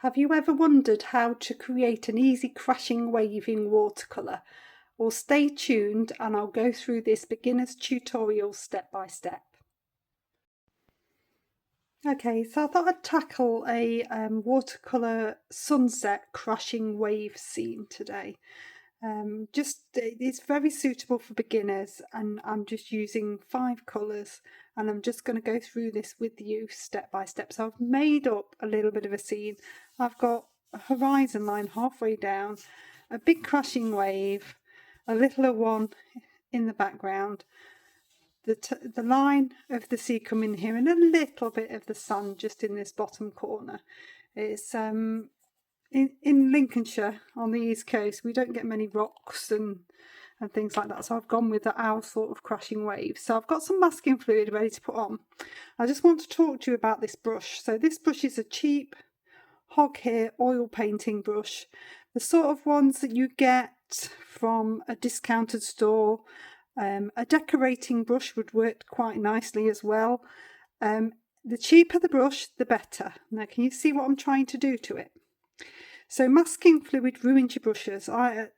Have you ever wondered how to create an easy crashing wave in watercolour? Well, stay tuned and I'll go through this beginner's tutorial step by step. Okay, so I thought I'd tackle a watercolour sunset crashing wave scene today. It's very suitable for beginners, and I'm just using 5 colours, and I'm just going to go through this with you step by step. So I've made up a little bit of a scene. I've got a horizon line halfway down, a big crashing wave, a littler one in the background, the line of the sea coming here, and a little bit of the sun just in this bottom corner. It's in Lincolnshire on the east coast, we don't get many rocks and things like that, so I've gone with our sort of crashing waves. So I've got some masking fluid ready to put on. I just want to talk to you about this brush. So this brush is a cheap hog hair oil painting brush, the sort of ones that you get from a discounted store. A decorating brush would work quite nicely as well. The cheaper the brush, the better. Now, can you see what I'm trying to do to it? So masking fluid ruins your brushes. I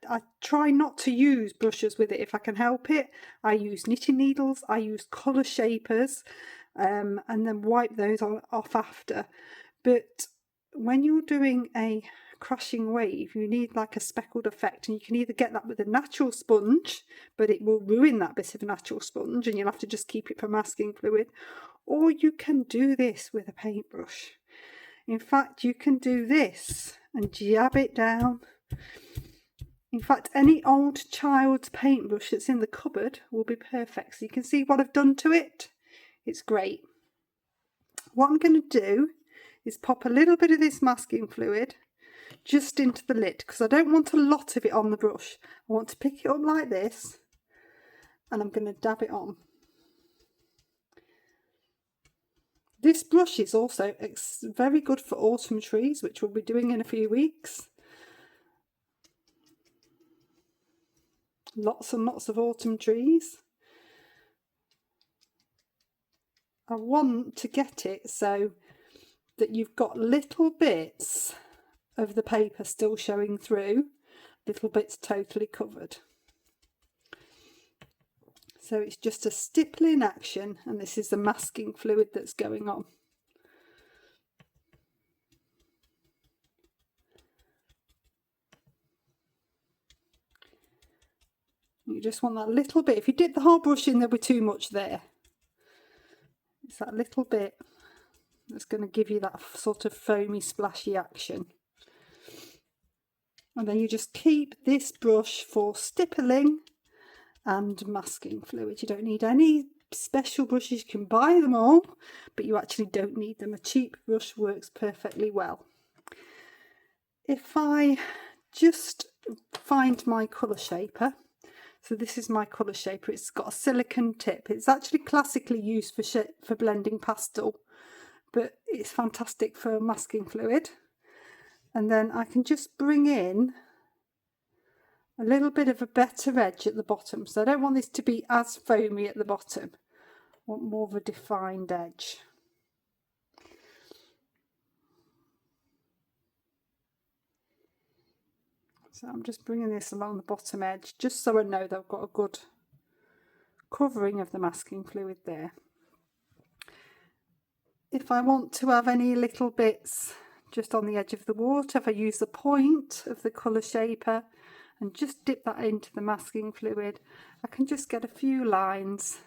try not to use brushes with it if I can help it. I use knitting needles, I use colour shapers, and then wipe those off after. But when you're doing a crashing wave, you need like a speckled effect, and you can either get that with a natural sponge, but it will ruin that bit of a natural sponge and you'll have to just keep it for masking fluid, or you can do this with a paintbrush. In fact, you can do this and jab it down. In fact, any old child's paintbrush that's in the cupboard will be perfect. So you can see what I've done to it. It's great. What I'm going to do is pop a little bit of this masking fluid just into the lid, because I don't want a lot of it on the brush. I want to pick it up like this, and I'm going to dab it on. This brush is also very good for autumn trees, which we'll be doing in a few weeks. Lots and lots of autumn trees. I want to get it so that you've got little bits of the paper still showing through, little bits totally covered. So it's just a stippling action, and this is the masking fluid that's going on. You just want that little bit. If you dip the whole brush in, there'll be too much there. It's that little bit that's going to give you that sort of foamy, splashy action. And then you just keep this brush for stippling and masking fluid. You don't need any special brushes. You can buy them all, but you actually don't need them. A cheap brush works perfectly well. If I just find my colour shaper, so this is my colour shaper. It's got a silicone tip. It's actually classically used for blending pastel, but it's fantastic for masking fluid. And then I can just bring in a little bit of a better edge at the bottom. So I don't want this to be as foamy at the bottom. I want more of a defined edge. So I'm just bringing this along the bottom edge, just so I know that I've got a good covering of the masking fluid there. If I want to have any little bits just on the edge of the water, if I use the point of the colour shaper and just dip that into the masking fluid, I can just get a few lines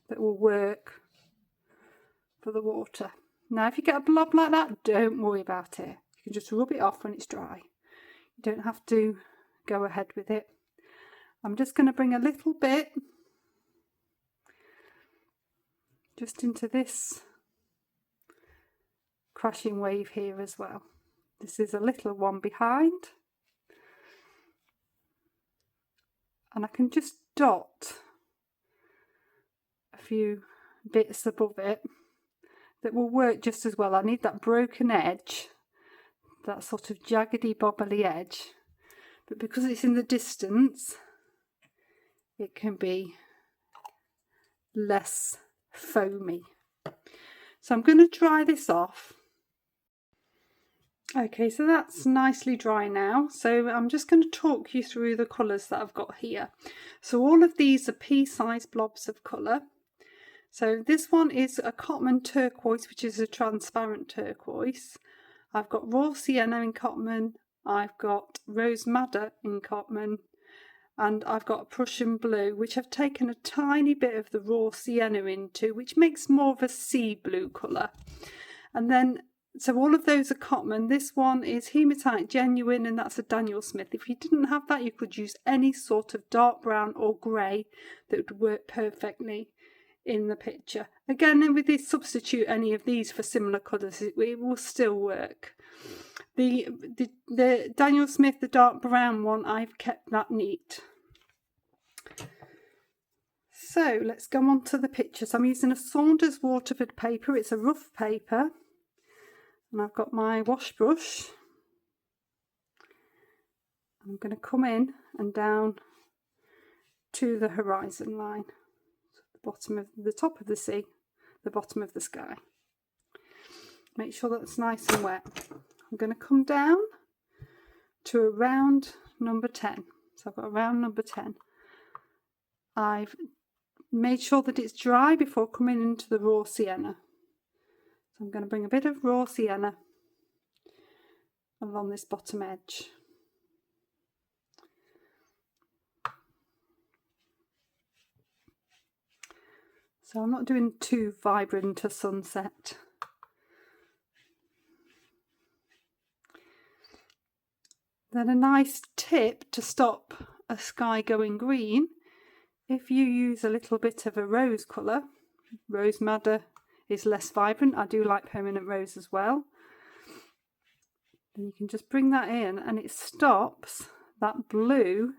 that will work for the water. Now, if you get a blob like that, don't worry about it. You can just rub it off when it's dry. You don't have to go ahead with it. I'm just going to bring a little bit just into this crashing wave here as well. This is a little one behind. And I can just dot a few bits above it that will work just as well. I need that broken edge, that sort of jaggedy bobbly edge, but because it's in the distance, it can be less foamy. So I'm going to dry this off. Okay, so that's nicely dry now. So I'm just going to talk you through the colours that I've got here. So all of these are pea-sized blobs of colour. So this one is a Cotman turquoise, which is a transparent turquoise. I've got raw sienna in Cotman. I've got rose madder in Cotman. And I've got a Prussian blue, which I've taken a tiny bit of the raw sienna into, which makes more of a sea blue colour. And then, so all of those are Cotman. This one is Hematite Genuine, and that's a Daniel Smith. If you didn't have that, you could use any sort of dark brown or grey that would work perfectly in the picture. Again, with this, substitute any of these for similar colours, it will still work. The Daniel Smith, the dark brown one, I've kept that neat. So let's go on to the pictures. I'm using a Saunders Waterford paper. It's a rough paper. And I've got my wash brush. I'm going to come in and down to the horizon line. The top of the sea, the bottom of the sky. Make sure that's nice and wet. I'm going to come down to around number 10. So I've got around number 10. I've made sure that it's dry before coming into the raw sienna. So I'm going to bring a bit of raw sienna along this bottom edge. So I'm not doing too vibrant a sunset. Then a nice tip to stop a sky going green, if you use a little bit of a rose colour, rose madder is less vibrant. I do like permanent rose as well. And you can just bring that in and it stops that blue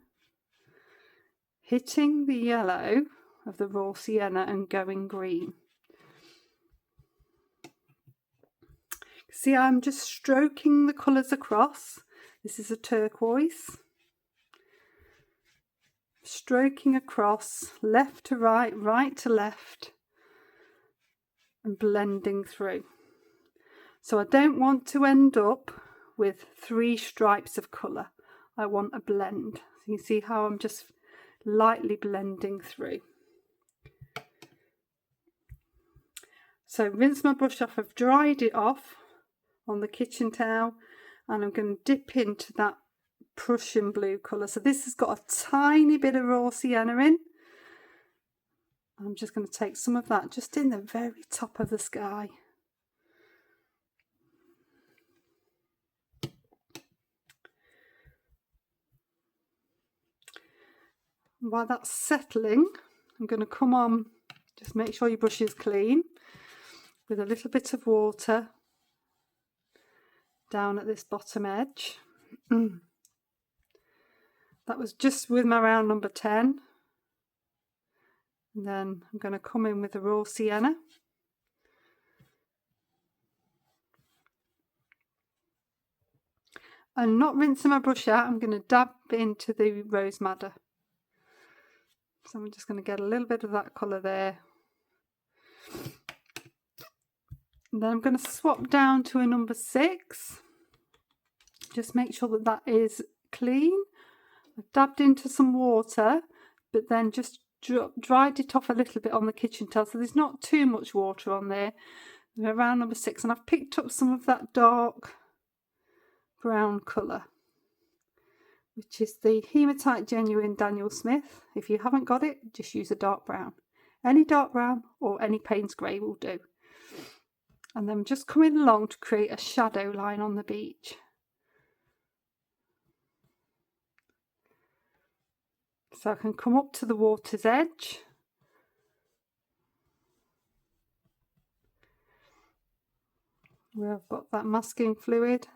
hitting the yellow of the raw sienna and going green. See, I'm just stroking the colours across. This is a turquoise. Stroking across, left to right, right to left, and blending through. So I don't want to end up with 3 stripes of colour. I want a blend. So you can see how I'm just lightly blending through. So rinse my brush off. I've dried it off on the kitchen towel, and I'm going to dip into that Prussian blue colour. So this has got a tiny bit of raw sienna in. I'm just going to take some of that just in the very top of the sky. While that's settling, I'm going to come on, just make sure your brush is clean, with a little bit of water down at this bottom edge. That was just with my round number 10. And then I'm going to come in with the raw sienna. And not rinsing my brush out, I'm going to dab into the rose madder. So I'm just going to get a little bit of that colour there. And then I'm going to swap down to a number 6. Just make sure that that is clean. I've dabbed into some water, but then just dried it off a little bit on the kitchen towel, so there's not too much water on there. Around number 6, and I've picked up some of that dark brown colour, which is the Hematite Genuine Daniel Smith. If you haven't got it, just use a dark brown. Any dark brown or any Payne's grey will do. And then just coming along to create a shadow line on the beach. So I can come up to the water's edge. Where I've got that masking fluid.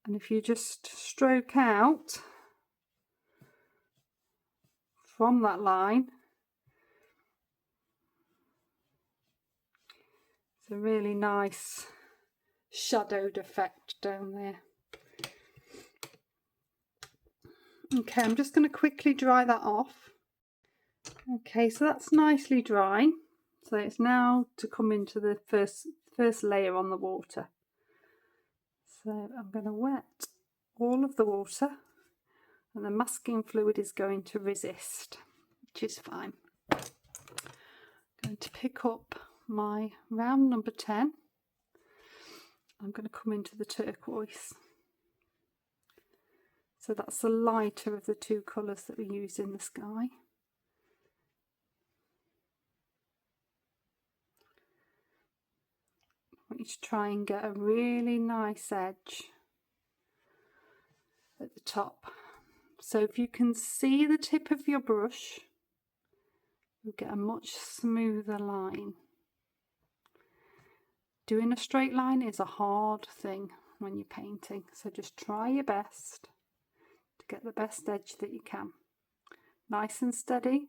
And if you just stroke out from that line, it's a really nice shadowed effect down there. Okay, I'm just going to quickly dry that off. Okay, so that's nicely dry. So it's now to come into the first layer on the water. So I'm going to wet all of the water, and the masking fluid is going to resist, which is fine. I'm going to pick up my round number 10. I'm going to come into the turquoise. So that's the lighter of the two colours that we use in the sky. I want you to try and get a really nice edge at the top. So if you can see the tip of your brush, you'll get a much smoother line. Doing a straight line is a hard thing when you're painting, so just try your best to get the best edge that you can. Nice and steady,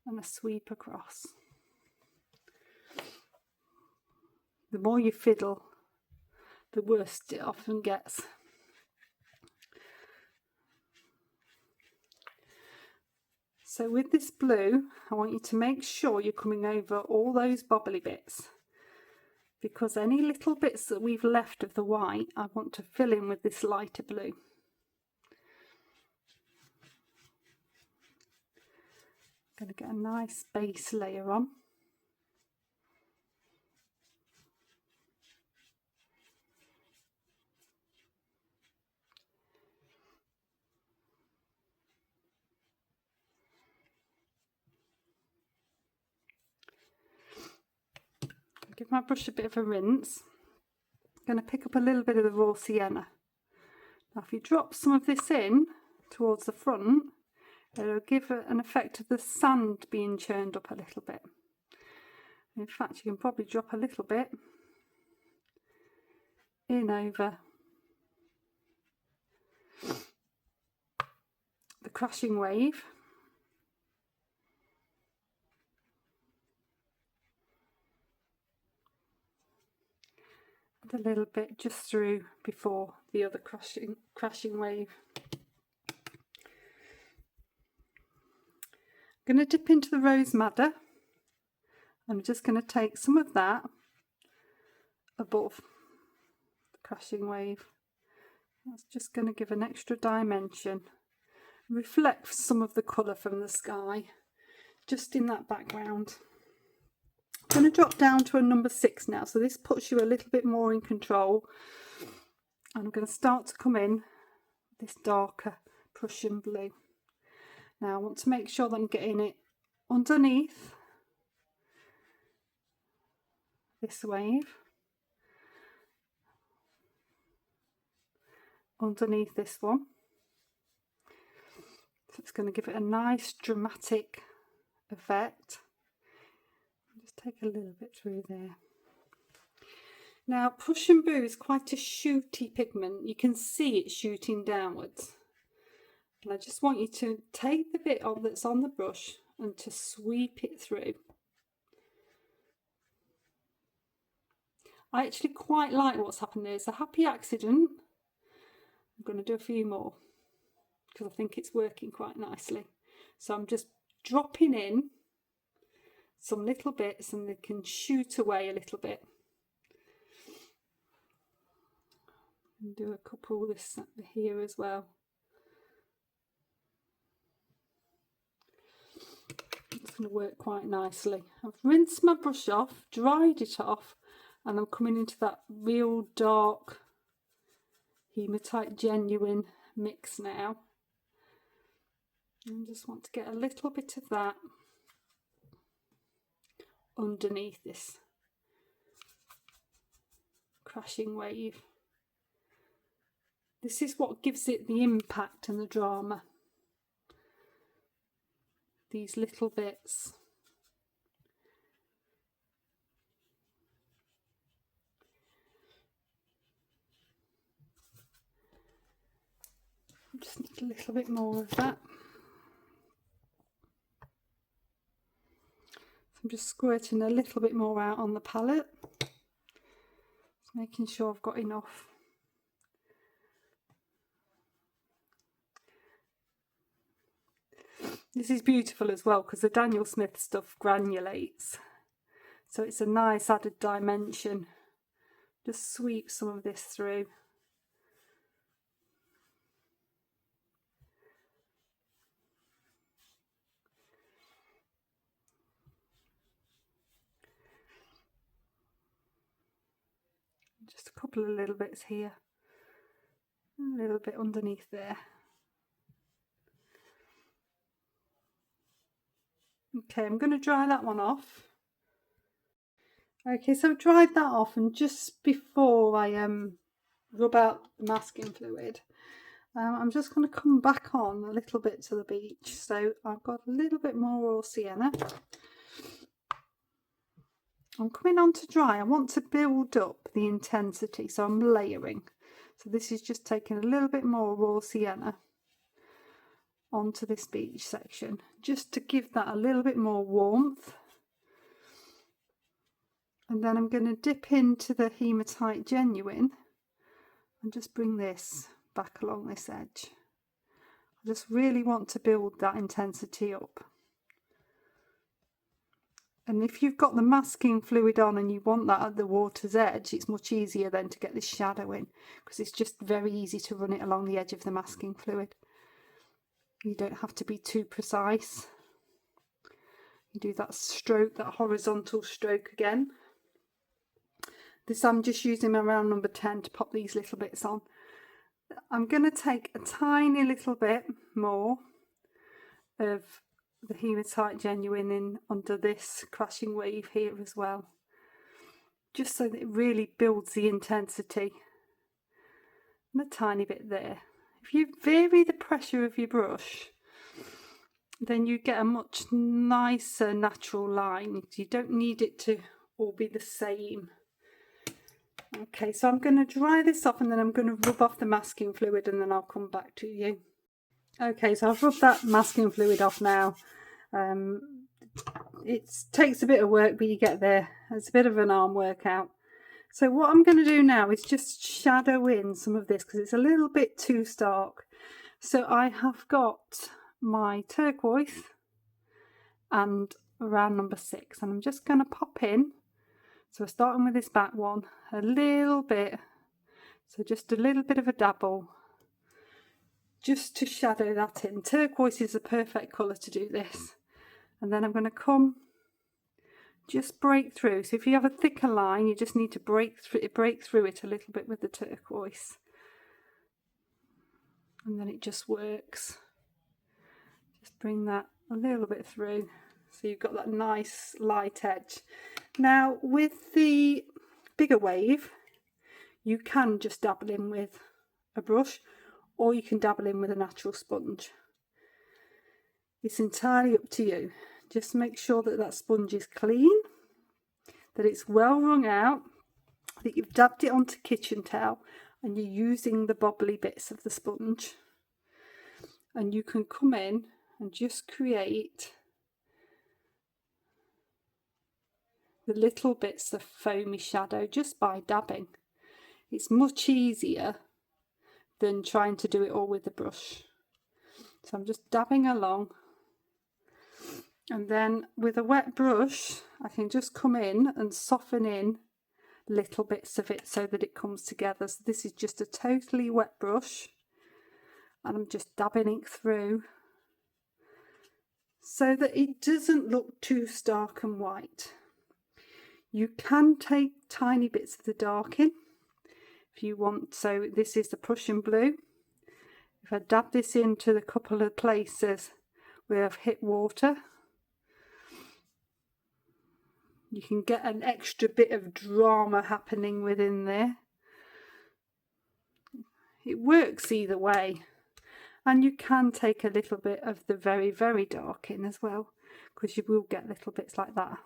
and a sweep across. The more you fiddle, the worse it often gets. So with this blue, I want you to make sure you're coming over all those bobbly bits, because any little bits that we've left of the white, I want to fill in with this lighter blue. I'm going to get a nice base layer on. Give my brush a bit of a rinse. I'm going to pick up a little bit of the raw sienna. Now if you drop some of this in towards the front, it'll give an effect of the sand being churned up a little bit. In fact, you can probably drop a little bit in over the crashing wave. And a little bit just through before the other crashing wave. I'm going to dip into the rose madder. I'm just going to take some of that above the crashing wave. That's just going to give an extra dimension. Reflect some of the colour from the sky just in that background. I'm going to drop down to a number 6 now, so this puts you a little bit more in control. And I'm going to start to come in with this darker Prussian blue. Now I want to make sure that I'm getting it underneath this wave, underneath this one. So it's going to give it a nice dramatic effect. Just take a little bit through there. Now Prussian blue is quite a shooty pigment. You can see it shooting downwards. And I just want you to take the bit on that's on the brush and to sweep it through. I actually quite like what's happened there. It's a happy accident. I'm going to do a few more because I think it's working quite nicely. So I'm just dropping in some little bits and they can shoot away a little bit. And do a couple of this here as well. It's going to work quite nicely. I've rinsed my brush off, dried it off, and I'm coming into that real dark hematite genuine mix now. And just want to get a little bit of that underneath this crashing wave. This is what gives it the impact and the drama. These little bits. Just need a little bit more of that. So I'm just squirting a little bit more out on the palette. Just making sure I've got enough. This is beautiful as well because the Daniel Smith stuff granulates, so it's a nice added dimension. Just sweep some of this through. Just a couple of little bits here, a little bit underneath there. Okay, I'm going to dry that one off. Okay, so I've dried that off, and just before I rub out the masking fluid, I'm just going to come back on a little bit to the beach. So I've got a little bit more raw sienna. I'm coming on to dry. I want to build up the intensity, so I'm layering. So this is just taking a little bit more raw sienna onto this beach section, just to give that a little bit more warmth. And then I'm going to dip into the Hematite Genuine and just bring this back along this edge. I just really want to build that intensity up. And if you've got the masking fluid on and you want that at the water's edge, it's much easier then to get this shadow in, because it's just very easy to run it along the edge of the masking fluid. You don't have to be too precise. You do that stroke, that horizontal stroke again. This I'm just using my round number 10 to pop these little bits on. I'm going to take a tiny little bit more of the Hematite Genuine in under this crashing wave here as well, just so that it really builds the intensity, and a tiny bit there. If you vary the pressure of your brush, then you get a much nicer natural line. You don't need it to all be the same. Okay, so I'm going to dry this off, and then I'm going to rub off the masking fluid, and then I'll come back to you. Okay, so I've rubbed that masking fluid off now. It takes a bit of work, but you get there. It's a bit of an arm workout. So what I'm going to do now is just shadow in some of this, because it's a little bit too stark. So I have got my turquoise and round number 6, and I'm just going to pop in. So we're starting with this back one, a little bit, so just a little bit of a dabble, just to shadow that in. Turquoise is a perfect colour to do this. And then I'm going to come, just break through. So if you have a thicker line, you just need to break through it a little bit with the turquoise. And then it just works. Just bring that a little bit through, so you've got that nice light edge. Now with the bigger wave, you can just dabble in with a brush, or you can dabble in with a natural sponge. It's entirely up to you. Just make sure that that sponge is clean, that it's well wrung out, that you've dabbed it onto kitchen towel, and you're using the bobbly bits of the sponge. And you can come in and just create the little bits of foamy shadow just by dabbing. It's much easier than trying to do it all with the brush. So I'm just dabbing along, and then with a wet brush I can just come in and soften in little bits of it so that it comes together. So this is just a totally wet brush, and I'm just dabbing it through so that it doesn't look too stark and white. You can take tiny bits of the dark in if you want. So this is the Prussian blue. If I dab this into the couple of places where I've hit water, you can get an extra bit of drama happening within there. It works either way. And you can take a little bit of the very, very dark in as well, because you will get little bits like that.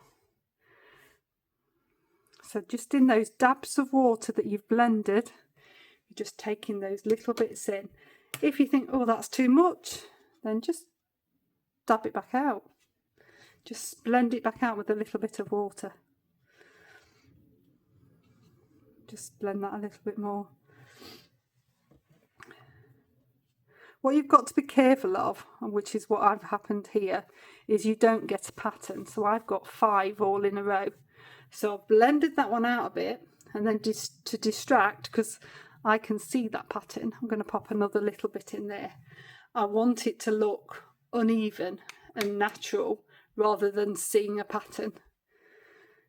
So just in those dabs of water that you've blended, you're just taking those little bits in. If you think, oh, that's too much, then just dab it back out. Just blend it back out with a little bit of water. Just blend that a little bit more. What you've got to be careful of, which is what I've happened here, is you don't get a pattern. So I've got 5 all in a row. So I've blended that one out a bit, and then to distract, because I can see that pattern, I'm going to pop another little bit in there. I want it to look uneven and natural rather than seeing a pattern.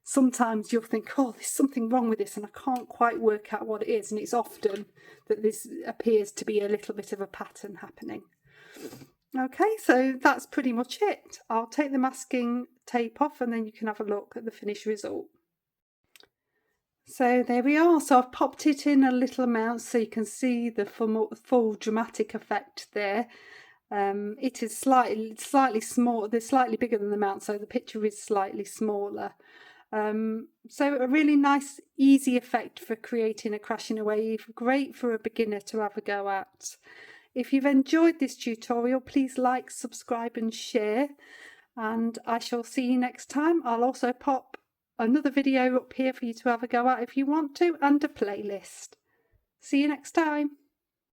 Sometimes you'll think, oh, there's something wrong with this and I can't quite work out what it is, and it's often that this appears to be a little bit of a pattern happening. Okay, so that's pretty much it. I'll take the masking tape off and then you can have a look at the finished result. So there we are. So I've popped it in a little amount so you can see the full dramatic effect there. It is slightly small. They're slightly bigger than the mount, so the picture is slightly smaller. So a really nice, easy effect for creating a crashing wave. Great for a beginner to have a go at. If you've enjoyed this tutorial, please like, subscribe and share. And I shall see you next time. I'll also pop another video up here for you to have a go at if you want to, and a playlist. See you next time.